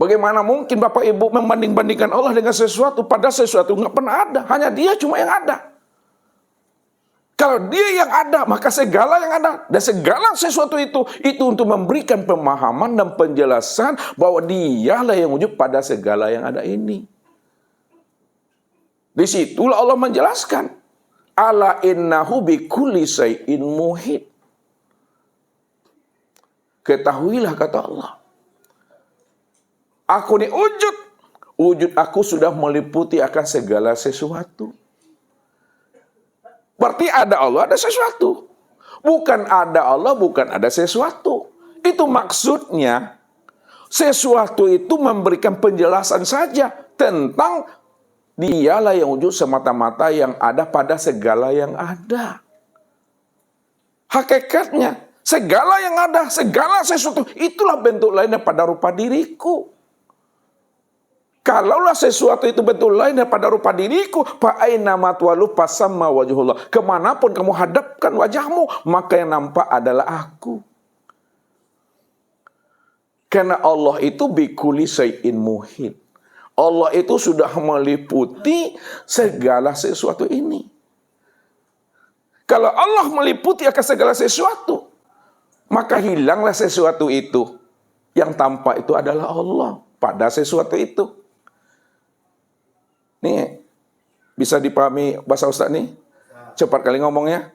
Bagaimana mungkin Bapak Ibu membanding-bandingkan Allah dengan sesuatu, padahal sesuatu nggak pernah ada, hanya Dia cuma yang ada. Kalau Dia yang ada, maka segala yang ada dan segala sesuatu itu untuk memberikan pemahaman dan penjelasan bahwa Dialah yang wujud pada segala yang ada ini. Disitulah Allah menjelaskan, ala innahu bikulli syai'in muhit. Ketahuilah, kata Allah, aku ini wujud aku sudah meliputi akan segala sesuatu. Berarti ada Allah, ada sesuatu. Bukan ada Allah, bukan ada sesuatu. Itu maksudnya, sesuatu itu memberikan penjelasan saja tentang Dialah yang wujud semata-mata yang ada pada segala yang ada. Hakikatnya, segala yang ada, segala sesuatu, itulah bentuk lainnya pada rupa diriku. Kalaulah sesuatu itu bentuk lain daripada rupa diriku, fa'aina matwalu fasamma wajhullah. Kemanapun kamu hadapkan wajahmu, maka yang nampak adalah aku. Karena Allah itu bikulli syai'in muhit. Allah itu sudah meliputi segala sesuatu ini. Kalau Allah meliputi akan segala sesuatu, maka hilanglah sesuatu itu. Yang tampak itu adalah Allah pada sesuatu itu. Nih, bisa dipahami bahasa Ustaz nih? Cepat kali ngomongnya.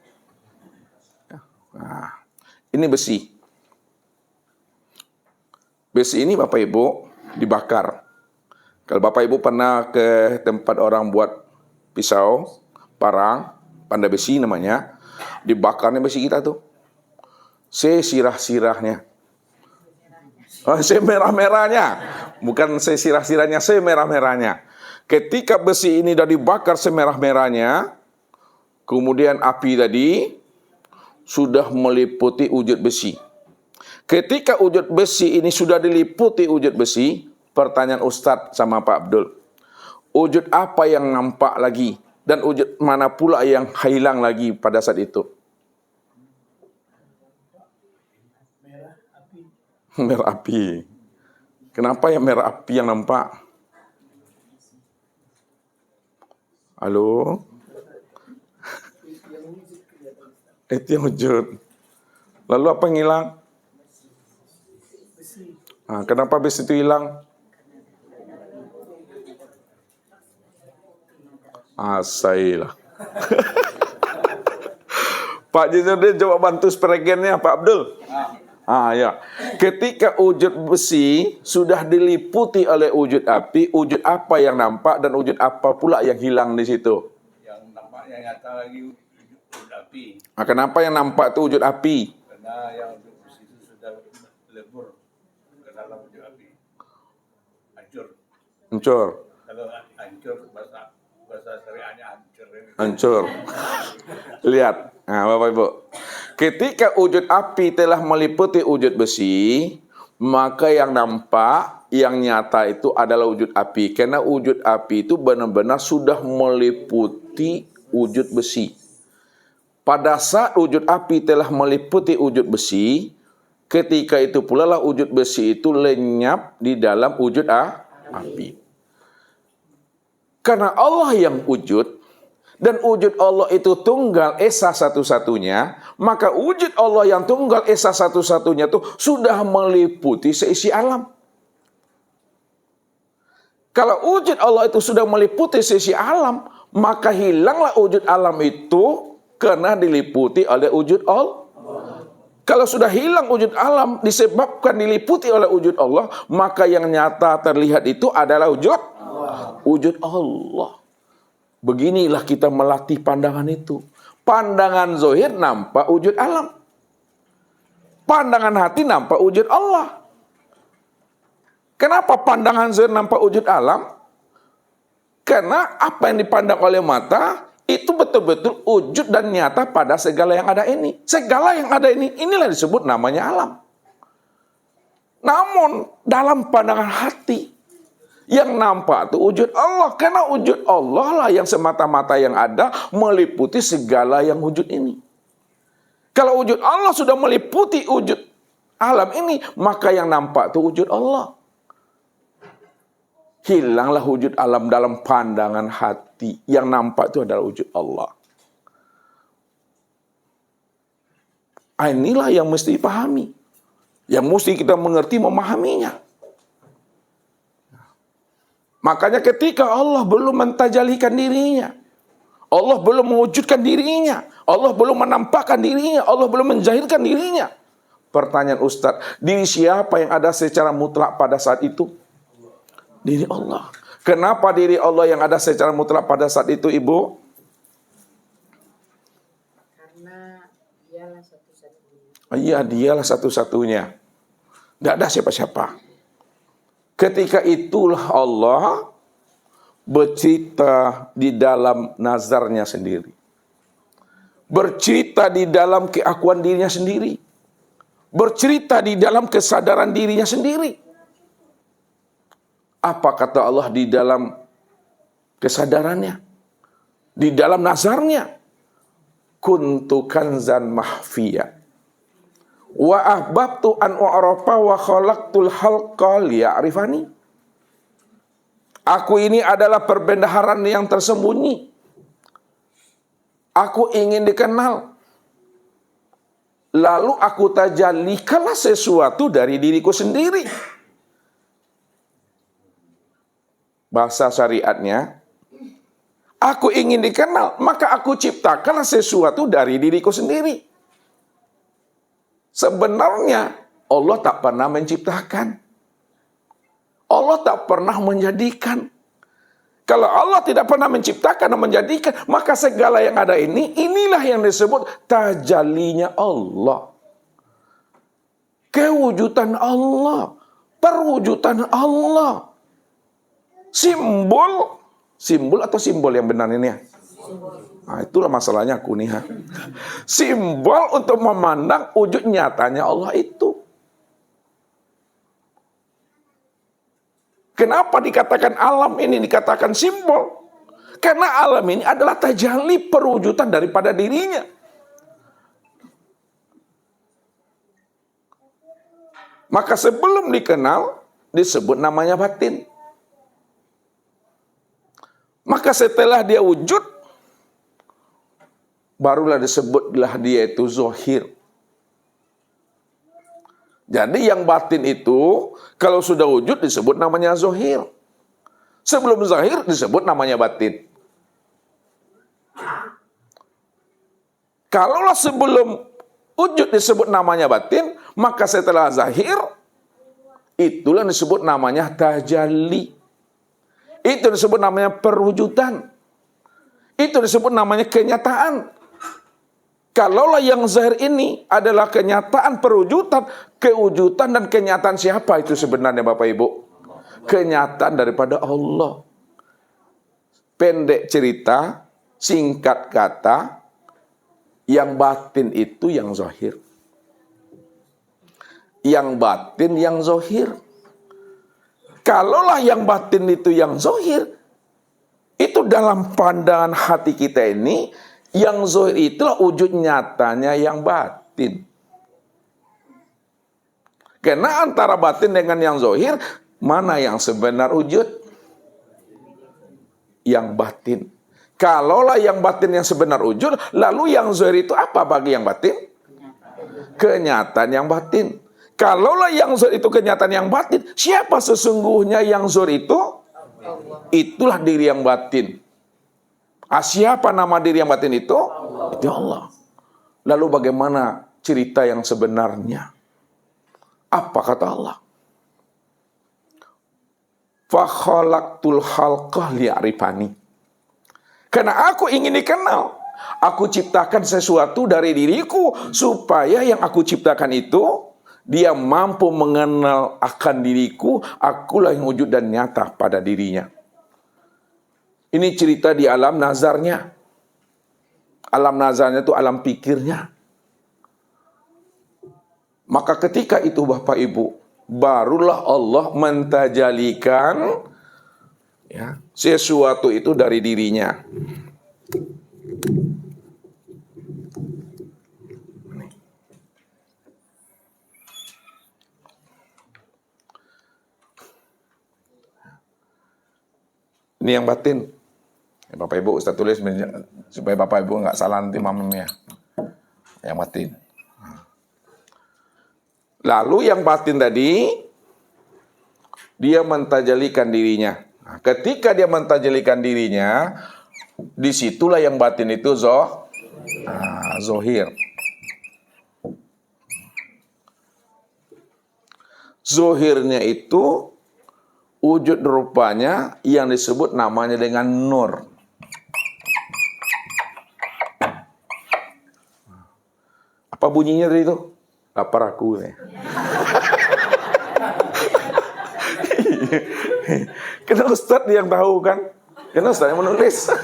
Nah, ini besi. Besi ini Bapak Ibu dibakar. Kalau Bapak Ibu pernah ke tempat orang buat pisau, parang, pandai besi namanya, dibakarnya besi kita tuh. Sirah-sirahnya. Merah-merahnya. Bukan sirah-sirahnya, merah-merahnya. Ketika besi ini sudah dibakar semerah-merahnya, kemudian api tadi sudah meliputi wujud besi. Ketika wujud besi ini sudah diliputi wujud besi, pertanyaan Ustadz sama Pak Abdul, wujud apa yang nampak lagi? Dan wujud mana pula yang hilang lagi pada saat itu? Merah api. Kenapa ya merah api yang nampak? Halo? Itu yang wujud. Lalu apa yang hilang? Nah, kenapa besi itu hilang? Asailah. Pak Jinuddin coba bantu spregennya Pak Abdul. Ya. Ketika wujud besi sudah diliputi oleh wujud api, wujud apa yang nampak dan wujud apa pula yang hilang di situ? Yang nampak yang nyata lagi wujud api. Kenapa yang nampak itu wujud api? Karena yang wujud besi itu sudah lebur ke dalam wujud api. Hancur. Kalau hancur bahasa syariahnya hancur. Hancur. Lihat, Bapak Ibu. Ketika wujud api telah meliputi wujud besi, maka yang nampak, yang nyata itu adalah wujud api. Karena wujud api itu benar-benar sudah meliputi wujud besi. Pada saat wujud api telah meliputi wujud besi, ketika itu pula lah wujud besi itu lenyap di dalam wujud api. Karena Allah yang wujud, dan wujud Allah itu tunggal esa satu-satunya, maka wujud Allah yang tunggal esa satu-satunya itu sudah meliputi seisi alam. Kalau wujud Allah itu sudah meliputi seisi alam, maka hilanglah wujud alam itu karena diliputi oleh wujud Allah. Kalau sudah hilang wujud alam disebabkan diliputi oleh wujud Allah, maka yang nyata terlihat itu adalah wujud Allah. Beginilah kita melatih pandangan itu. Pandangan zahir nampak wujud alam. Pandangan hati nampak wujud Allah. Kenapa pandangan zahir nampak wujud alam? Karena apa yang dipandang oleh mata itu betul-betul wujud dan nyata pada segala yang ada ini. Segala yang ada ini, inilah disebut namanya alam. Namun dalam pandangan hati, yang nampak itu wujud Allah. Karena wujud Allah lah yang semata-mata yang ada meliputi segala yang wujud ini. Kalau wujud Allah sudah meliputi wujud alam ini, maka yang nampak itu wujud Allah. Hilanglah wujud alam dalam pandangan hati. Yang nampak itu adalah wujud Allah. Inilah yang mesti dipahami. Yang mesti kita mengerti, memahaminya. Makanya ketika Allah belum mentajalikan dirinya, Allah belum mewujudkan dirinya, Allah belum menampakkan dirinya, Allah belum menjahirkan dirinya. Pertanyaan Ustadz, diri siapa yang ada secara mutlak pada saat itu? Diri Allah. Kenapa diri Allah yang ada secara mutlak pada saat itu, Ibu? Karena dialah satu-satunya. Iya, dialah satu-satunya. Tidak ada siapa-siapa. Ketika itulah Allah bercerita di dalam nazarnya sendiri. Bercerita di dalam keakuan dirinya sendiri. Bercerita di dalam kesadaran dirinya sendiri. Apa kata Allah di dalam kesadarannya? Di dalam nazarnya. Kuntu kanzan mahfiyah. Wa ahbabtu an u'rafa wa khalaqtul halqa liya'rifani. Aku ini adalah perbendaharaan yang tersembunyi. Aku ingin dikenal. Lalu aku tajalikanlah sesuatu dari diriku sendiri. Bahasa syariatnya, aku ingin dikenal, maka aku ciptakanlah sesuatu dari diriku sendiri. Sebenarnya Allah tak pernah menciptakan. Allah tak pernah menjadikan. Kalau Allah tidak pernah menciptakan dan menjadikan, maka segala yang ada ini, inilah yang disebut tajallinya Allah. Kewujudan Allah. Perwujudan Allah. Simbol atau simbol yang benar ini ya? Nah, itulah masalahnya aku nih. Simbol untuk memandang wujud nyatanya Allah itu. Kenapa dikatakan alam ini dikatakan simbol? Karena alam ini adalah tajalli perwujudan daripada dirinya. Maka sebelum dikenal, disebut namanya batin. Maka setelah dia wujud, barulah disebutlah dia itu zahir. Jadi yang batin itu, kalau sudah wujud disebut namanya zahir. Sebelum zahir disebut namanya batin. Kalaulah sebelum wujud disebut namanya batin, maka setelah zahir, itulah disebut namanya tajalli. Itu disebut namanya perwujudan. Itu disebut namanya kenyataan. Kalaulah yang zahir ini adalah kenyataan perwujudan, kewujudan dan kenyataan siapa itu sebenarnya Bapak Ibu? Kenyataan daripada Allah. Pendek cerita, singkat kata, yang batin itu yang zahir. Yang batin yang zahir. Kalaulah yang batin itu yang zahir, itu dalam pandangan hati kita ini, yang zahir itulah wujud nyatanya yang batin. Karena antara batin dengan yang zahir, mana yang sebenar wujud? Yang batin. Kalaulah yang batin yang sebenar wujud, lalu yang zahir itu apa bagi yang batin? Kenyataan yang batin. Kalaulah yang zahir itu kenyataan yang batin, siapa sesungguhnya yang zahir itu? Itulah diri yang batin. Siapa nama diri yang batin itu? Itu Allah. Lalu bagaimana cerita yang sebenarnya? Apa kata Allah? Fa khalaqtul khalqa liya'rifani. Karena aku ingin dikenal. Aku ciptakan sesuatu dari diriku supaya yang aku ciptakan itu dia mampu mengenal akan diriku, akulah yang wujud dan nyata pada dirinya. Ini cerita di alam nazarnya. Alam nazarnya itu alam pikirnya. Maka ketika itu Bapak Ibu, barulah Allah mentajalikan ya, sesuatu itu dari dirinya. Ini yang batin. Bapak Ibu, Ustaz tulis supaya Bapak Ibu nggak salah nanti mamamnya. Yang batin. Lalu yang batin tadi, dia mentajalikan dirinya. Nah, ketika dia mentajalikan dirinya, disitulah yang batin itu zohir. Zohirnya itu wujud rupanya yang disebut namanya dengan nur. Apa bunyinya tadi itu? Lapar aku nih. Karena Ustadz yang tahu kan? Karena Ustadz yang menulis.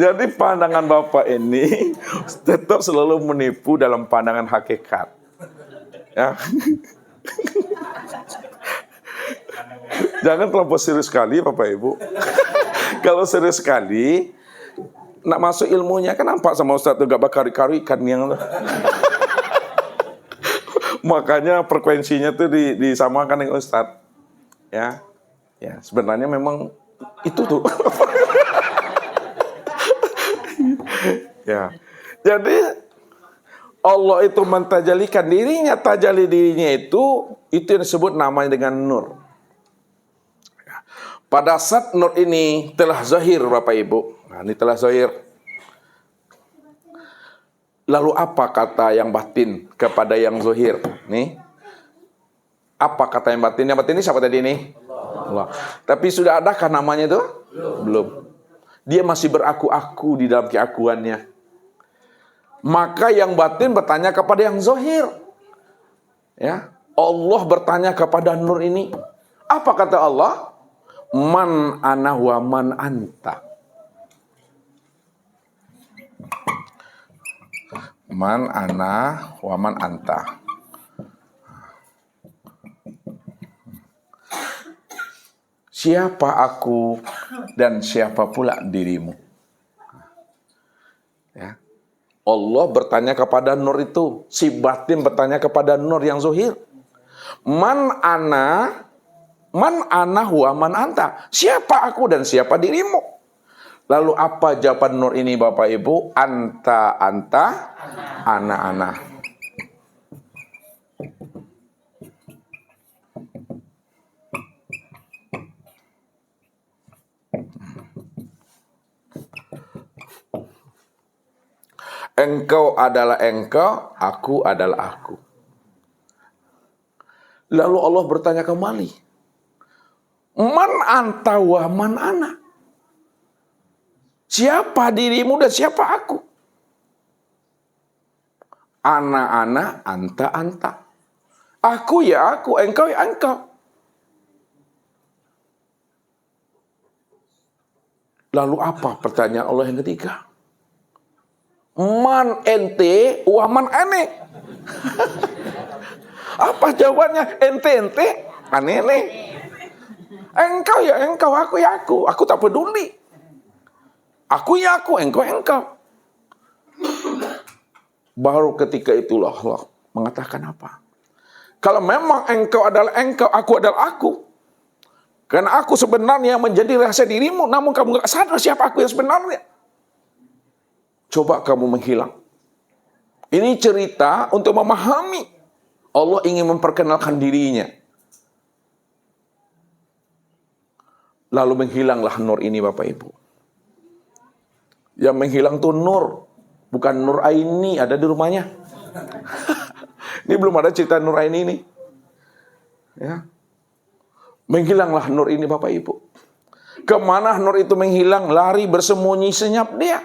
Jadi pandangan Bapak ini tetap selalu menipu dalam pandangan hakikat. Ya. Jangan terlalu serius sekali Bapak Ibu. Kalau serius sekali, nak masuk ilmunya kan nampak sama Ustadz tuh gak bakar kari ikan yang makanya frekuensinya tuh disamakan dengan Ustadz. Ya, sebenarnya memang itu tuh. Ya, jadi Allah itu mentajalikan dirinya, tajali dirinya itu yang disebut namanya dengan nur. Pada saat nur ini telah zahir Bapak Ibu. Nah, ini telah zahir. Lalu apa kata yang batin kepada yang zahir? Nih. Apa kata yang batin? Yang batin ini siapa tadi ini? Allah. Tapi sudah adakah namanya itu? Belum. Dia masih beraku-aku di dalam keakuannya. Maka yang batin bertanya kepada yang zahir. Ya, Allah bertanya kepada nur ini. Apa kata Allah? Man ana wa man anta. Man ana wa man anta. Siapa aku dan siapa pula dirimu? Ya. Allah bertanya kepada nur itu. Si batin bertanya kepada nur yang zahir. Man ana wa man anta. Siapa aku dan siapa dirimu? Lalu apa jawaban nur ini Bapak Ibu? Anta, ana. Engkau adalah engkau, aku adalah aku. Lalu Allah bertanya kembali. Man anta wa man ana. Siapa dirimu dan siapa aku? Ana, anta. Aku ya aku, engkau ya engkau. Lalu apa pertanyaan Allah yang ketiga? Man ente wa man ane. Apa jawabannya? Ente, ane. Engkau ya engkau, aku ya aku. Aku tak peduli. Aku ya aku, engkau engkau. Baru ketika itulah Allah mengatakan apa? Kalau memang engkau adalah engkau, aku adalah aku. Karena aku sebenarnya menjadi rahasia dirimu, namun kamu gak sadar siapa aku yang sebenarnya. Coba kamu menghilang. Ini cerita untuk memahami. Allah ingin memperkenalkan dirinya. Lalu menghilanglah nur ini Bapak Ibu. Yang menghilang tuh nur. Bukan Nur Aini ada di rumahnya. Ini belum ada cerita Nur Aini ini. Ya. Menghilanglah nur ini Bapak Ibu. Kemana nur itu menghilang? Lari bersembunyi senyap dia.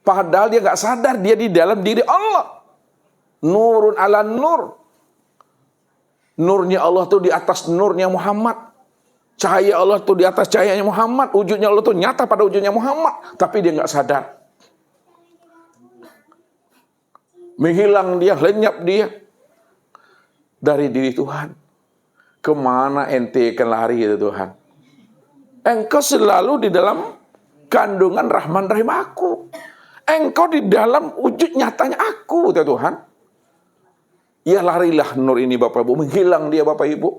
Padahal dia gak sadar dia di dalam diri Allah. Nurun ala nur. Nurnya Allah tuh di atas nurnya Muhammad. Cahaya Allah tuh di atas cahayanya Muhammad. Wujudnya Allah tuh nyata pada wujudnya Muhammad. Tapi dia gak sadar. Menghilang dia, lenyap dia dari diri Tuhan. Kemana ente akan lari itu Tuhan? Engkau selalu di dalam kandungan Rahman Rahim aku. Engkau di dalam wujud nyatanya aku, ya Tuhan. Ya larilah nur ini Bapak Ibu, menghilang dia Bapak Ibu.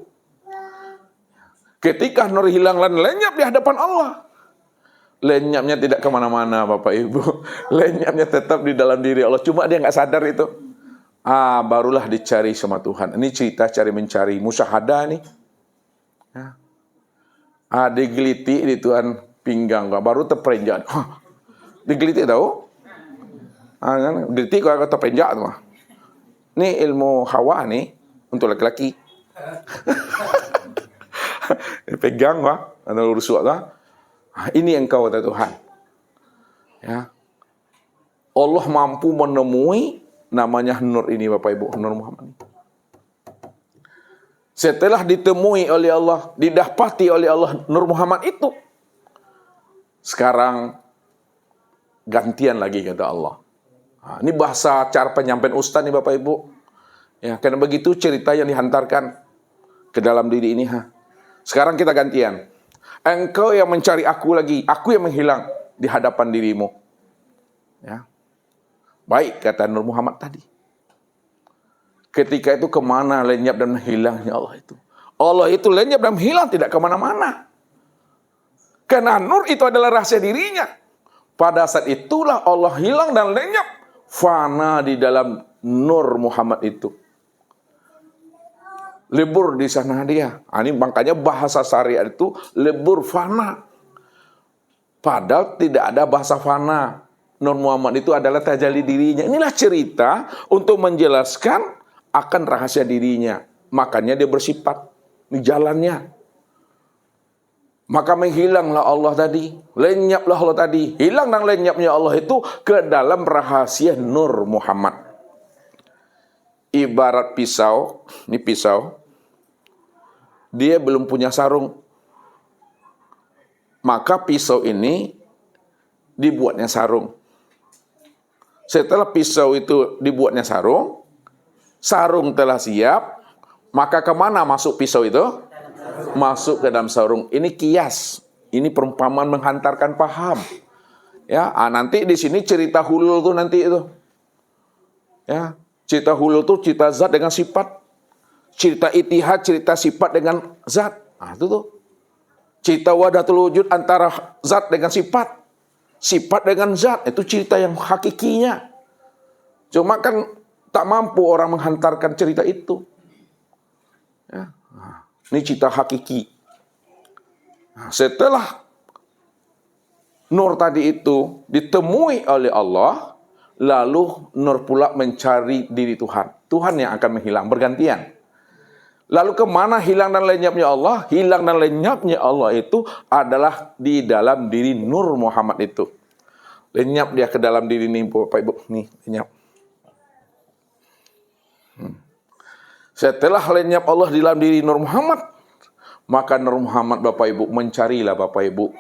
Ketika nur hilang dan lenyap di hadapan Allah. Lenyapnya tidak kemana-mana Bapak Ibu. Lenyapnya tetap di dalam diri Allah. Cuma dia nggak sadar itu. Barulah dicari sama Tuhan. Ini cerita cari mencari musyahadah nih. Ya. Digeliti di Tuhan pinggang. Baru terperenjak. Digeliti tahu? Geliti kalau terperenjak tuh. Ini ilmu hawa nih untuk laki-laki. Pegang atau rusuk ini engkau kata Tuhan. Ya. Allah mampu menemui namanya nur ini Bapak Ibu, Nur Muhammad. Setelah ditemui oleh Allah, didapati oleh Allah Nur Muhammad itu, sekarang gantian lagi kata Allah. Ini bahasa cara penyampaian Ustaz nih Bapak Ibu. Ya, karena begitu cerita yang dihantarkan ke dalam diri ini. Sekarang kita gantian. Engkau yang mencari aku lagi, aku yang menghilang di hadapan dirimu. Ya. Baik, kata Nur Muhammad tadi. Ketika itu kemana lenyap dan hilangnya Allah itu? Allah itu lenyap dan hilang, tidak kemana-mana. Karena nur itu adalah rahasia dirinya. Pada saat itulah Allah hilang dan lenyap. Fana di dalam Nur Muhammad itu. Lebur di sana dia. Ini makanya bahasa syariat itu lebur fana. Padahal tidak ada bahasa fana. Nur Muhammad itu adalah tajalli dirinya. Inilah cerita untuk menjelaskan akan rahasia dirinya. Makanya dia bersifat di jalannya. Maka menghilanglah Allah tadi. Lenyaplah Allah tadi. Hilang dan lenyapnya Allah itu ke dalam rahasia Nur Muhammad. Ibarat pisau. Ini pisau. Dia belum punya sarung. Maka pisau ini dibuatnya sarung. Setelah pisau itu dibuatnya sarung, sarung telah siap, maka kemana masuk pisau itu? Masuk ke dalam sarung. Ini kias. Ini perumpamaan menghantarkan paham. Ya, nanti di sini cerita hulul tuh nanti itu. Ya, cerita hulul tuh cerita zat dengan sifat. Cerita itihad, cerita sifat dengan zat. Itu tuh. Cerita wahdatul wujud antara zat dengan sifat. Sifat dengan zat. Itu cerita yang hakikinya. Cuma kan tak mampu orang menghantarkan cerita itu. Ya. Ini cerita hakiki. Setelah nur tadi itu ditemui oleh Allah, lalu nur pula mencari diri Tuhan. Tuhan yang akan menghilang, bergantian. Lalu kemana hilang dan lenyapnya Allah? Hilang dan lenyapnya Allah itu adalah di dalam diri Nur Muhammad itu. Lenyap dia ke dalam diri ini, Bapak Ibu. Nih, lenyap. Setelah lenyap Allah di dalam diri Nur Muhammad, maka Nur Muhammad Bapak Ibu mencarilah Bapak Ibu.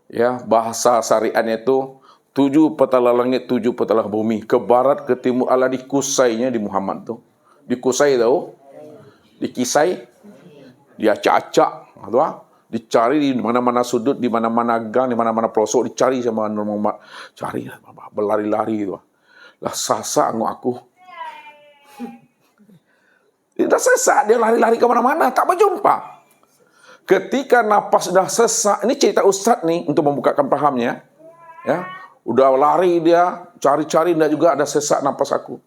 Ya, bahasa syariatnya itu 7 petala langit, 7 petala bumi, ke barat, ke timur, Allah dikusainya di Muhammad tuh. Dikusai tahu? Dikisai, diacak-acak, dicari di mana-mana sudut, di mana-mana gang, di mana-mana pelosok, dicari sama Nur Muhammad. Cari, berlari-lari itu. Lah sasa aku. Dia sesak, dia lari-lari ke mana-mana, tak berjumpa. Ketika napas sudah sesak, ini cerita Ustadz nih untuk membukakan pahamnya. Ya, udah lari dia, cari-cari, dan juga ada sesak napas aku.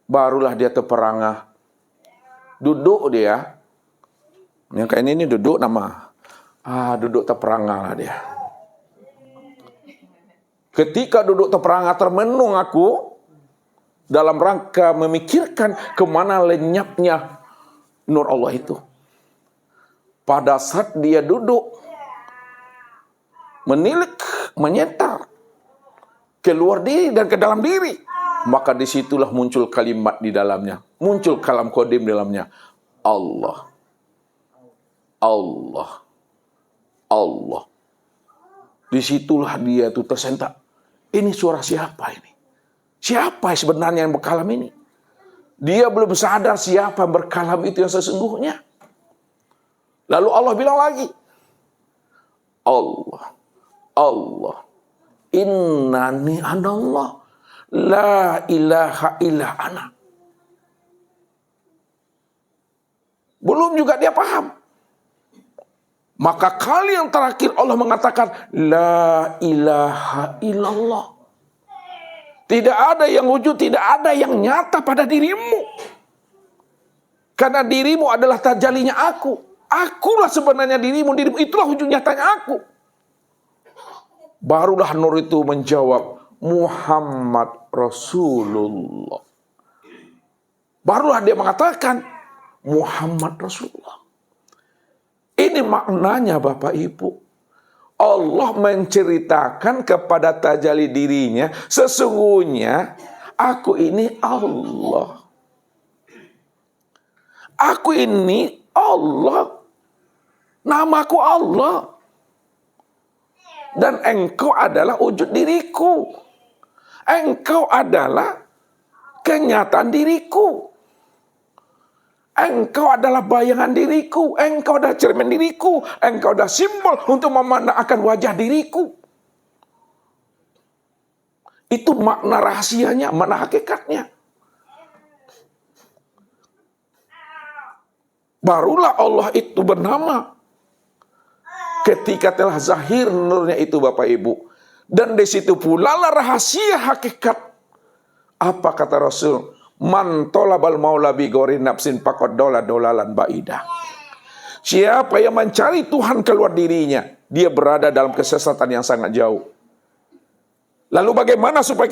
Barulah dia terperangah. Duduk dia. Yang kayak ini duduk nama. Duduk terperangah lah dia. Ketika duduk terperangah termenung aku dalam rangka memikirkan kemana lenyapnya nur Allah itu. Pada saat dia duduk menilik, menyetar keluar diri dan ke dalam diri, maka disitulah muncul kalimat di dalamnya. Muncul kalam qadim di dalamnya. Allah. Allah. Allah. Disitulah dia tuh tersentak. Ini suara siapa ini? Siapa sebenarnya yang berkalam ini? Dia belum sadar siapa yang berkalam itu yang sesungguhnya. Lalu Allah bilang lagi. Allah. Allah. Innani anallah. La ilaha illa ana. Belum juga dia paham. Maka kali yang terakhir Allah mengatakan, La ilaha illallah. Tidak ada yang wujud, tidak ada yang nyata pada dirimu. Karena dirimu adalah tajalinya aku. Akulah sebenarnya dirimu itulah wujud nyatanya aku. Barulah nur itu menjawab, Muhammad Rasulullah. Barulah dia mengatakan, Muhammad Rasulullah. Ini maknanya Bapak Ibu. Allah menceritakan kepada tajalli dirinya, sesungguhnya aku ini Allah. Aku ini Allah. Namaku Allah. Dan engkau adalah wujud diriku. Engkau adalah kenyataan diriku. Engkau adalah bayangan diriku. Engkau adalah cermin diriku. Engkau adalah simbol untuk memandangkan wajah diriku. Itu makna rahasianya, makna hakikatnya. Barulah Allah itu bernama. Ketika telah zahir nurnya itu Bapak Ibu. Dan di situ pula lah rahasia hakikat. Apa kata Rasul? Man tolabal maula bi gori nafsin pakot dolalan baidah. Siapa yang mencari Tuhan keluar dirinya, dia berada dalam kesesatan yang sangat jauh. Lalu bagaimana supaya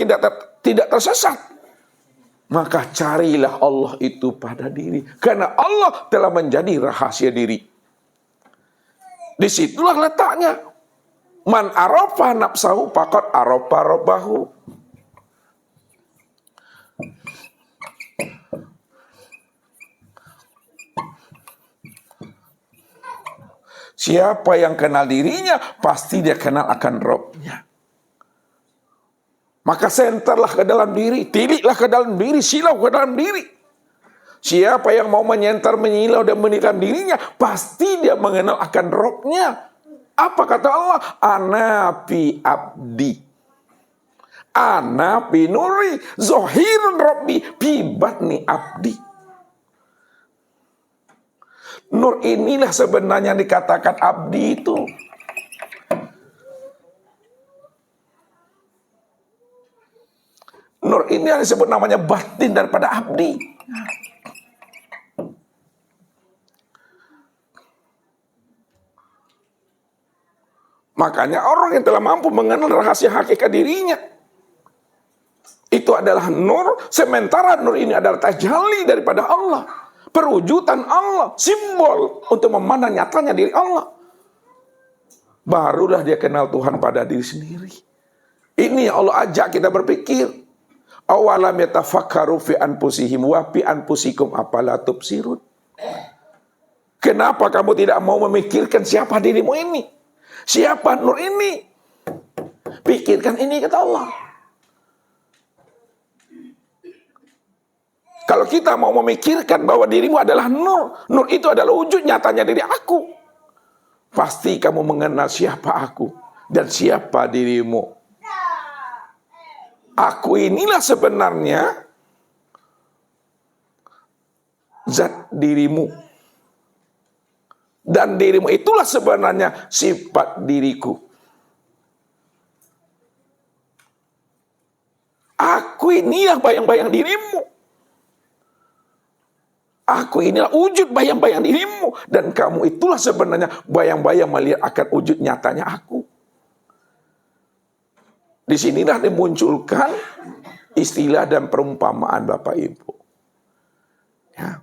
tidak tersesat? Maka carilah Allah itu pada diri. Karena Allah telah menjadi rahasia diri. Disitulah letaknya. Man arafa nafsahu faqad arafa rabbahu. Siapa yang kenal dirinya, pasti dia kenal akan Robnya. Maka senterlah ke dalam diri, tilihlah ke dalam diri, silau ke dalam diri. Siapa yang mau menyentar, menyilau dan menikam dirinya, pasti dia mengenal akan Robnya. Apa kata Allah? Ana fi abdi. Ana fi nuri, zohirun Robbi, fi batni abdi. Nur inilah sebenarnya yang dikatakan abdi itu. Nur ini yang disebut namanya batin daripada abdi. Makanya orang yang telah mampu mengenal rahasia hakikat dirinya, itu adalah nur, sementara nur ini adalah tajalli daripada Allah. Perwujudan Allah, simbol untuk memandang nyatanya diri Allah. Barulah dia kenal Tuhan pada diri sendiri. Ini yang Allah ajak kita berpikir. Awalam yatafakkaru fi anfusihim wa fi anfusikum afala tubsirun. Kenapa kamu tidak mau memikirkan siapa dirimu ini? Siapa nur ini? Pikirkan ini kata Allah. Kalau kita mau memikirkan bahwa dirimu adalah nur, nur itu adalah wujud nyatanya diri aku, pasti kamu mengenal siapa aku dan siapa dirimu. Aku inilah sebenarnya zat dirimu. Dan dirimu itulah sebenarnya sifat diriku. Aku inilah bayang-bayang dirimu. Aku inilah wujud bayang-bayang dirimu. Dan kamu itulah sebenarnya bayang-bayang melihat akan wujud nyatanya aku. Disinilah dimunculkan istilah dan perumpamaan Bapak Ibu. Ya.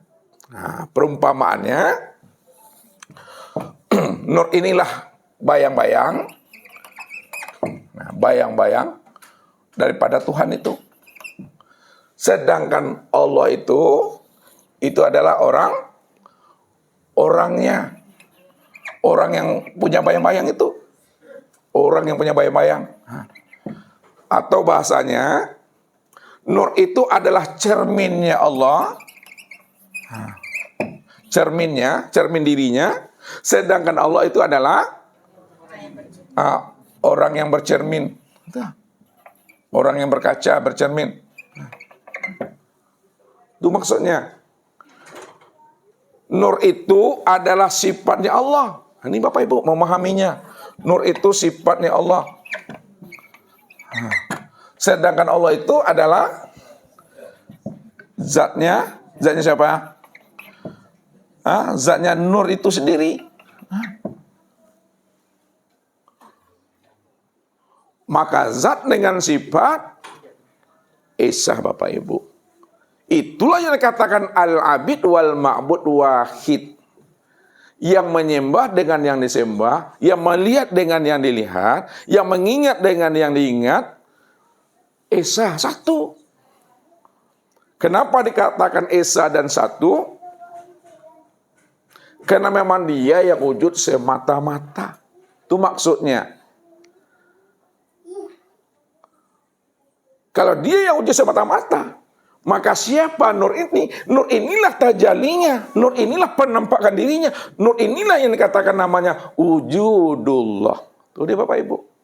Nah, perumpamaannya, nur inilah bayang-bayang. Nah, bayang-bayang daripada Tuhan itu. Sedangkan Allah itu adalah orangnya. Orang yang punya bayang-bayang itu. Orang yang punya bayang-bayang. Atau bahasanya, nur itu adalah cerminnya Allah. Cermin dirinya. Sedangkan Allah itu adalah orang yang bercermin. Orang yang berkaca, bercermin. Itu maksudnya. Nur itu adalah sifatnya Allah. Ini Bapak Ibu memahaminya. Nur itu sifatnya Allah. Sedangkan Allah itu adalah zatnya siapa? Zatnya nur itu sendiri. Maka zat dengan sifat Esa Bapak Ibu. Itulah yang dikatakan al-abid wal ma'bud wahid. Yang menyembah dengan yang disembah, yang melihat dengan yang dilihat, yang mengingat dengan yang diingat, Esa satu. Kenapa dikatakan Esa dan satu? Karena memang dia yang wujud semata-mata. Itu maksudnya. Kalau dia yang wujud semata-mata, maka siapa nur ini? Nur inilah tajalinya, nur inilah penampakan dirinya, nur inilah yang dikatakan namanya wujudullah. Tuh dia Bapak Ibu.